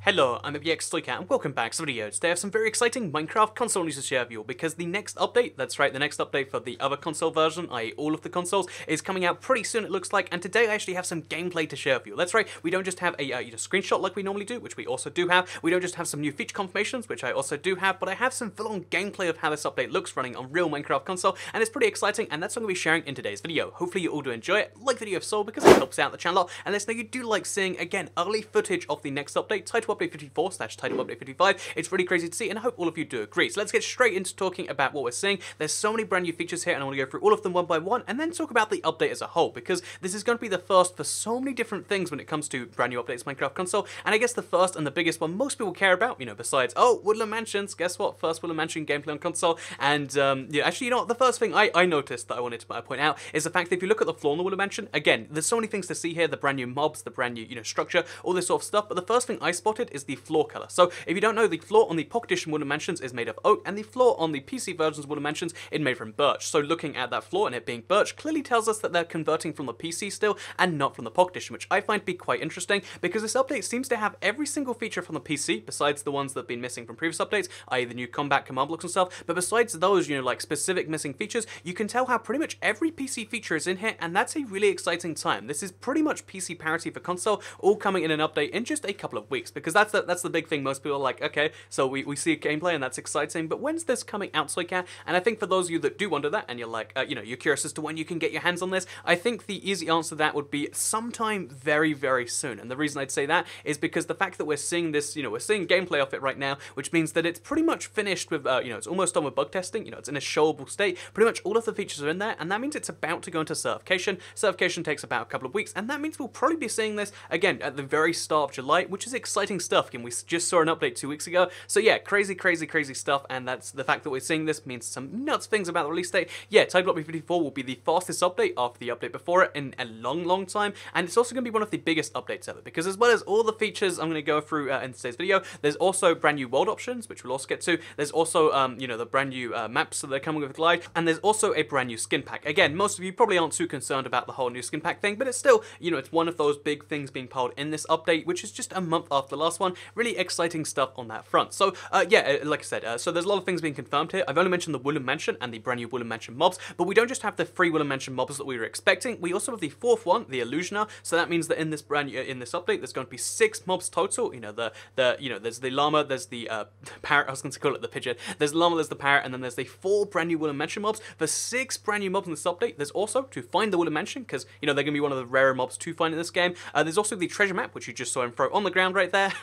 Hello, I'm TU54 and welcome back to the video. Today I have some very exciting Minecraft console news to share with you because the next update, that's right, the next update for the other console version, i.e. all of the consoles, is coming out pretty soon it looks like, and today I actually have some gameplay to share with you. That's right, we don't just have a screenshot like we normally do, which we also do have, we don't just have some new feature confirmations, which I also do have, but I have some full-on gameplay of how this update looks running on real Minecraft console, and it's pretty exciting, and that's what I'm going to be sharing in today's video. Hopefully you all do enjoy it, like the video if so, because it helps out the channel, and let us know you do like seeing, again, early footage of the next update, Title Update 54/Title Update 55. It's really crazy to see, and I hope all of you do agree. So let's get straight into talking about what we're seeing. There's so many brand new features here, and I want to go through all of them one by one, and then talk about the update as a whole, because this is going to be the first for so many different things when it comes to brand new updates Minecraft console, and I guess the first and the biggest one most people care about, you know, besides, oh, Woodland Mansions, guess what, first Woodland Mansion gameplay on console, and yeah, actually, you know what, the first thing I noticed that I wanted to point out is the fact that if you look at the floor in the Woodland Mansion, again, there's so many things to see here, the brand new mobs, the brand new, you know, structure, all this sort of stuff, but the first thing I spotted is the floor color. So if you don't know, the floor on the Pocket Edition Woodland Mansions is made of oak, and the floor on the PC versions of Woodland Mansions is made from birch. So looking at that floor and it being birch clearly tells us that they're converting from the PC still and not from the Pocket Edition, which I find to be quite interesting because this update seems to have every single feature from the PC besides the ones that have been missing from previous updates, i.e. the new combat command blocks and stuff, but besides those, you know, like specific missing features, you can tell how pretty much every PC feature is in here, and that's a really exciting time. This is pretty much PC parity for console, all coming in an update in just a couple of weeks, because that's the big thing. Most people are like, okay, so we see a gameplay and that's exciting, but when's this coming out, Soycat? And I think for those of you that do wonder that, and you're like, you know, you're curious as to when you can get your hands on this, I think the easy answer to that would be sometime very, very soon. And the reason I'd say that is because the fact that we're seeing this, you know, we're seeing gameplay of it right now, which means that it's pretty much finished with, you know, it's almost done with bug testing, you know, it's in a showable state, pretty much all of the features are in there, and that means it's about to go into certification. Certification takes about a couple of weeks, and that means we'll probably be seeing this, again, at the very start of July, which is exciting stuff. Again, we just saw an update 2 weeks ago, so yeah, crazy stuff, and that's the fact that we're seeing this means some nuts things about the release date. Yeah, Title Update 54 will be the fastest update after the update before it in a long time, and it's also going to be one of the biggest updates ever, because as well as all the features I'm going to go through in today's video, there's also brand new world options, which we'll also get to. There's also, you know, the brand new maps that are coming with Glide, and there's also a brand new skin pack. Again, most of you probably aren't too concerned about the whole new skin pack thing, but it's still, you know, it's one of those big things being piled in this update, which is just a month after the last one. Really exciting stuff on that front. So, yeah, like I said, so there's a lot of things being confirmed here. I've only mentioned the Woodland Mansion and the brand new Woodland Mansion mobs, but we don't just have the 3 Woodland Mansion mobs that we were expecting. We also have the 4th one, the Illusioner. So that means that in this in this update, there's going to be 6 mobs total. You know, you know, there's the llama, there's the parrot. I was going to call it the pigeon. There's the llama, there's the parrot, and then there's the 4 brand new Woodland Mansion mobs. For 6 brand new mobs in this update, there's also to find the Woodland Mansion, because you know they're going to be one of the rarer mobs to find in this game. There's also the treasure map, which you just saw him throw on the ground right there,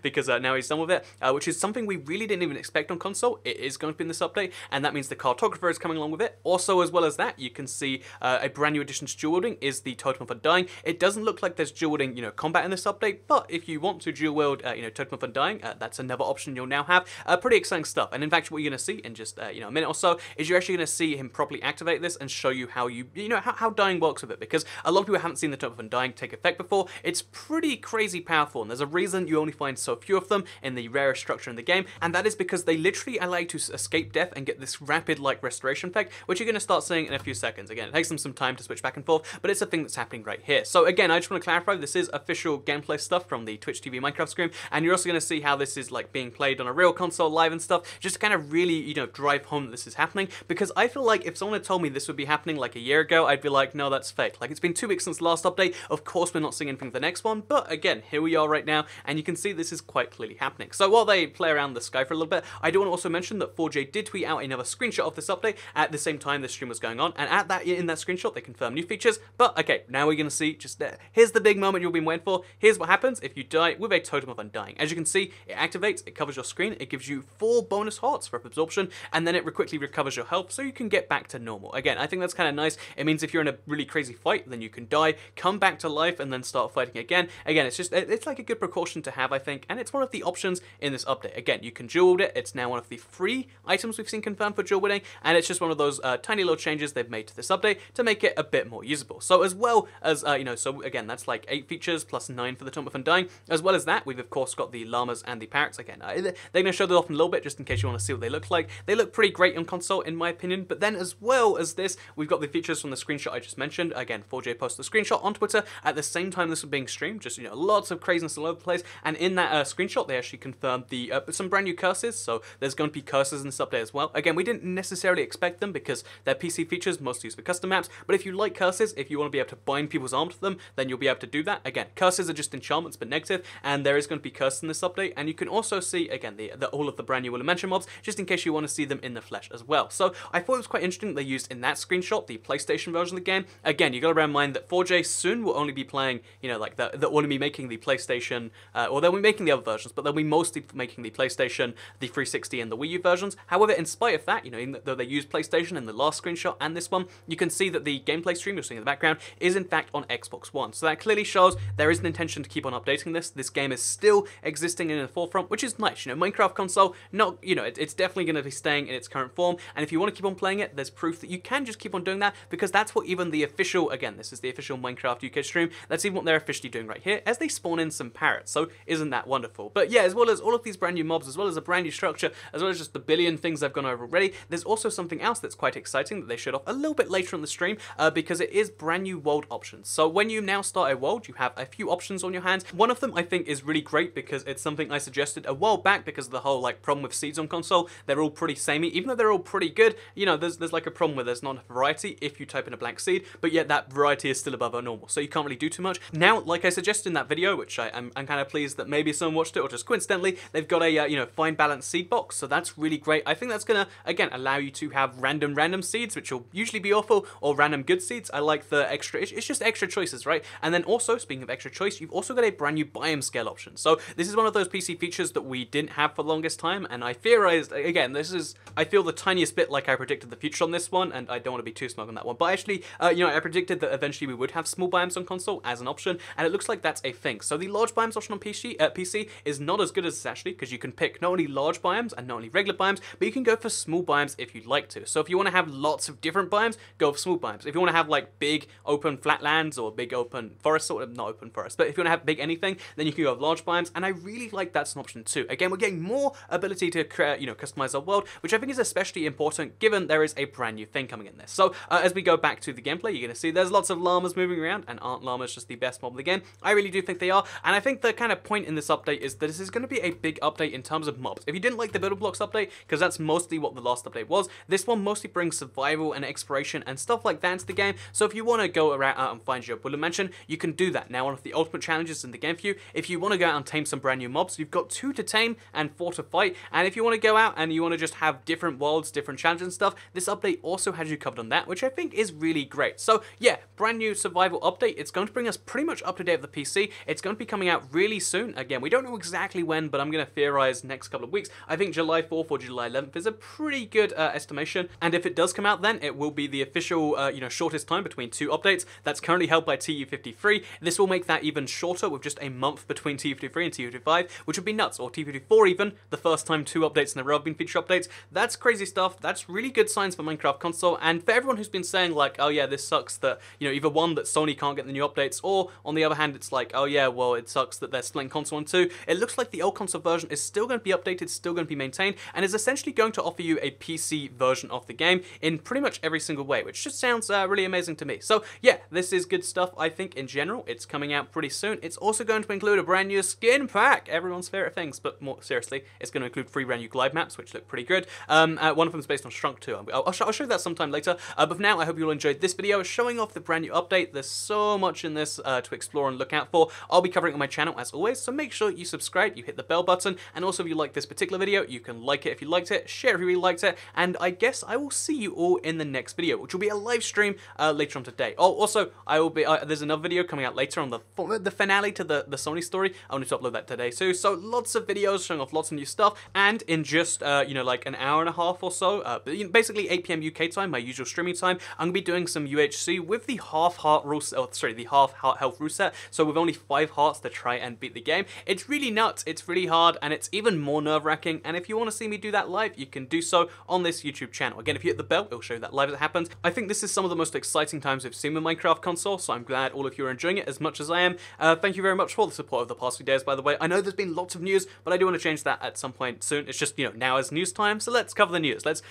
because now he's done with it, which is something we really didn't even expect on console. It is going to be in this update, and that means the cartographer is coming along with it. Also, as well as that, you can see a brand new addition to dual wielding is the Totem of Undying. It doesn't look like there's dual wielding, you know, combat in this update, but if you want to dual wield, you know, Totem of Undying, that's another option you'll now have. Pretty exciting stuff. And in fact, what you're going to see in just you know, a minute or so is you're actually going to see him properly activate this and show you how you know how dying works with it, because a lot of people haven't seen the Totem of Undying take effect before. It's pretty crazy powerful, and there's a reason you only find so few of them in the rarest structure in the game, and that is because they literally allow you to escape death and get this rapid like restoration effect, which you're going to start seeing in a few seconds. Again, it takes them some time to switch back and forth, but it's a thing that's happening right here. So again, I just want to clarify, this is official gameplay stuff from the Twitch TV Minecraft stream, and you're also going to see how this is like being played on a real console live and stuff, just to kind of really, you know, drive home that this is happening, because I feel like if someone had told me this would be happening like a year ago, I'd be like, no, that's fake. Like, it's been 2 weeks since the last update, of course we're not seeing anything for the next one, but again, here we are right now, and you can see this is quite clearly happening. So while they play around the sky for a little bit, I do want to also mention that 4J did tweet out another screenshot of this update at the same time this stream was going on, and in that screenshot they confirmed new features. But okay, now we're going to see just here's the big moment you've been waiting for. Here's what happens if you die with a Totem of Undying. As you can see, it activates, it covers your screen, it gives you 4 bonus hearts for absorption, and then it quickly recovers your health so you can get back to normal. Again, I think that's kind of nice. It means if you're in a really crazy fight, then you can die, come back to life, and then start fighting again. Again, it's like a good precaution to have, I think, and it's one of the options in this update. Again, you can dual wield it. It's now one of the 3 items we've seen confirmed for dual wielding, and it's just one of those tiny little changes they've made to this update to make it a bit more usable. So as well as, you know, so again, that's like 8 features plus 9 for the Totem of Undying. As well as that, we've of course got the llamas and the parrots. Again, they're going to show that off in a little bit, just in case you want to see what they look like. They look pretty great on console, in my opinion. But then as well as this, we've got the features from the screenshot I just mentioned. Again, 4J posted the screenshot on Twitter at the same time this was being streamed. Just, you know, lots of craziness all over the place. days, and in that screenshot they actually confirmed the some brand new curses, so there's going to be curses in this update as well. Again, we didn't necessarily expect them because they're PC features, mostly used for custom maps, but if you like curses, if you want to be able to bind people's arms to them, then you'll be able to do that. Again, curses are just enchantments but negative, and there is going to be curses in this update, and you can also see, again, all of the brand new Elemental mobs, just in case you want to see them in the flesh as well. So I thought it was quite interesting that they used in that screenshot the PlayStation version of the game. Again, you got to bear in mind that 4J soon will only be playing, you know, like they'll only be making the PlayStation, or they'll be making the other versions, but they'll be mostly making the PlayStation, the 360, and the Wii U versions. However, in spite of that, you know, though they use PlayStation in the last screenshot and this one, you can see that the gameplay stream you're seeing in the background is in fact on Xbox One. So that clearly shows there is an intention to keep on updating this. This game is still existing in the forefront, which is nice. You know, Minecraft console, not, you know, it's definitely going to be staying in its current form, and if you want to keep on playing it, there's proof that you can just keep on doing that, because that's what even the official, again, this is the official Minecraft UK stream, that's even what they're officially doing right here, as they spawn in some parrots. So isn't that wonderful? But yeah, as well as all of these brand new mobs, as well as a brand new structure, as well as just the billion things I've gone over already, there's also something else that's quite exciting that they showed off a little bit later on the stream, because it is brand new world options. So when you now start a world, you have a few options on your hands. One of them I think is really great because it's something I suggested a while back, because of the whole like problem with seeds on console. They're all pretty samey, even though they're all pretty good. You know, there's like a problem where there's not enough variety if you type in a blank seed, but yet that variety is still above our normal, so you can't really do too much. Now, like I suggested in that video, which I'm kind of pleased that maybe someone watched it, or just coincidentally, they've got a you know, fine balanced seed box, so that's really great. I think that's gonna, again, allow you to have random seeds, which will usually be awful, or random good seeds. I like the extra, it's just extra choices, right? And then also, speaking of extra choice, you've also got a brand new biome scale option. So this is one of those PC features that we didn't have for the longest time, and I theorized, again, this is, I feel the tiniest bit like I predicted the future on this one, and I don't want to be too smug on that one, but actually, you know, I predicted that eventually we would have small biomes on console as an option, and it looks like that's a thing. So the large biomes option on PC is not as good as this actually, because you can pick not only large biomes and not only regular biomes, but you can go for small biomes if you'd like to. So if you want to have lots of different biomes, go for small biomes. If you want to have like big open flatlands or big open forests, sort of, not open forest, but if you want to have big anything, then you can go with large biomes, and I really like that's an option too. Again, we're getting more ability to create, you know, customize our world, which I think is especially important given there is a brand new thing coming in this. So as we go back to the gameplay, you're going to see there's lots of llamas moving around, and aren't llamas just the best mob of the game? I really do think they are, and I think the kind of point in this update is that this is going to be a big update in terms of mobs. If you didn't like the building blocks update, because that's mostly what the last update was, this one mostly brings survival and exploration and stuff like that into the game. So if you want to go around out and find your bullet mansion, you can do that. Now, one of the ultimate challenges in the game for you, if you want to go out and tame some brand new mobs, you've got 2 to tame and 4 to fight, and if you want to go out and you want to just have different worlds, different challenges and stuff, this update also has you covered on that, which I think is really great. So yeah, brand new survival update. It's going to bring us pretty much up to date with the PC. It's going to be coming out really soon. Again, we don't know exactly when, but I'm going to theorize next couple of weeks. I think July 4th or July 11th is a pretty good estimation, and if it does come out then, it will be the official, you know, shortest time between 2 updates. That's currently held by TU54. This will make that even shorter, with just a month between TU53 and TU55, which would be nuts, or TU54 even, the first time 2 updates in a row have been feature updates. That's crazy stuff. That's really good signs for Minecraft console, and for everyone who's been saying like, oh yeah, this sucks that, you know, either one, that Sony can't get the new updates, or on the other hand, it's like, oh yeah, well, it sucks that they're splitting console in 2. It looks like the old console version is still going to be updated, still going to be maintained, and is essentially going to offer you a PC version of the game in pretty much every single way, which just sounds really amazing to me. So yeah, this is good stuff. I think in general, it's coming out pretty soon. It's also going to include a brand new skin pack, everyone's favorite things, but more seriously, it's going to include 3 brand new glide maps, which look pretty good. One of them is based on Shrunk too. I'll show you that sometime later, but for now, I hope you all enjoyed this video showing off the brand new update. There's so much in this to explore and look out for. I'll be covering it on my channel as always, so make sure you subscribe, you hit the bell button, and also if you like this particular video, you can like it if you liked it, share if you really liked it, and I guess I will see you all in the next video, which will be a live stream later on today. Oh, also, I will be, there's another video coming out later on the finale to the Sony story. I want to upload that today too, so lots of videos showing off lots of new stuff, and in just, you know, like an hour and a half or so, basically 8 PM UK time, my usual streaming time, I'm going to be doing some UHC with the half heart rule, the half heart health reset, so with only 5 hearts to try and beat the game. It's really nuts, it's really hard, and it's even more nerve-wracking, and if you want to see me do that live, you can do so on this YouTube channel. Again, if you hit the bell, it'll show you that live as it happens. I think this is some of the most exciting times we've seen with Minecraft console, so I'm glad all of you are enjoying it as much as I am. Thank you very much for the support of the past few days, by the way. I know there's been lots of news, but I do want to change that at some point soon. It's just, you know, now is news time, so let's cover the news. Let's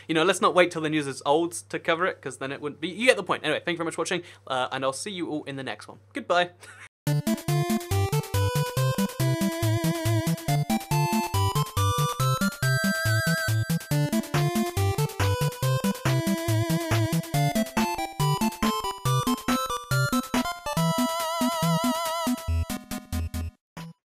not wait till the news is old to cover it, because then it wouldn't be, you get the point. Anyway, thank you very much for watching, and I'll see you all in the next one. Goodbye.